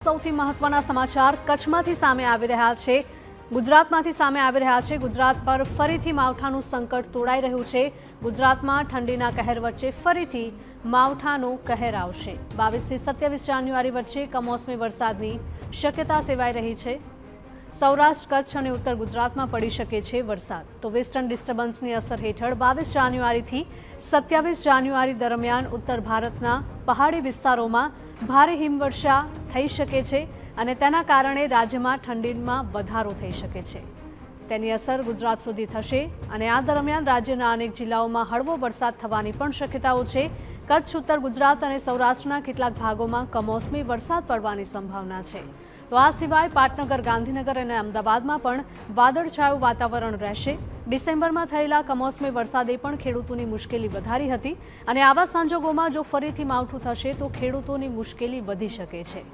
સૌથી મહત્વના સમાચાર કચ્છમાંથી સામે આવી રહ્યા છે। ગુજરાતમાંથી સામે આવી રહ્યા છે। ગુજરાત પર ફરીથી માવઠાનું સંકટ તોડાઈ રહ્યું છે। ગુજરાતમાં ઠંડીના કહેર વચ્ચે ફરીથી માવઠાનો કહેર આવશે। 22 થી 27 જાન્યુઆરી વચ્ચે કમોસમી વરસાદની શક્યતા સેવાઈ રહી છે। સૌરાષ્ટ્ર, કચ્છ અને ઉત્તર ગુજરાતમાં પડી શકે છે વરસાદ। તો વેસ્ટર્ન ડિસ્ટર્બન્સની અસર હેઠળ 22 જાન્યુઆરીથી 27 જાન્યુઆરી દરમિયાન ઉત્તર ભારતના પહાડી વિસ્તારોમાં ભારે હિમવર્ષા થઈ શકે છે અને તેના કારણે રાજ્યમાં ઠંડીમાં વધારો થઈ શકે છે। તેની અસર ગુજરાત સુધી થશે અને આ દરમિયાન રાજ્યના અનેક જિલ્લાઓમાં હળવો વરસાદ થવાની પણ શક્યતાઓ છે। કચ્છ, ઉત્તર ગુજરાત અને સૌરાષ્ટ્રના કેટલાક ભાગોમાં કમોસમી વરસાદ પડવાની સંભાવના છે। તો આ સિવાય પાટનગર, ગાંધીનગર અને અમદાવાદમાં પણ વાદળછાયું વાતાવરણ રહેશે। ડિસેમ્બરમાં થયેલા કમોસમી વરસાદે પણ ખેડૂતોની મુશ્કેલી વધારી હતી અને આવા સંજોગોમાં જો ફરીથી માવઠું થશે તો ખેડૂતોની મુશ્કેલી વધી શકે છે।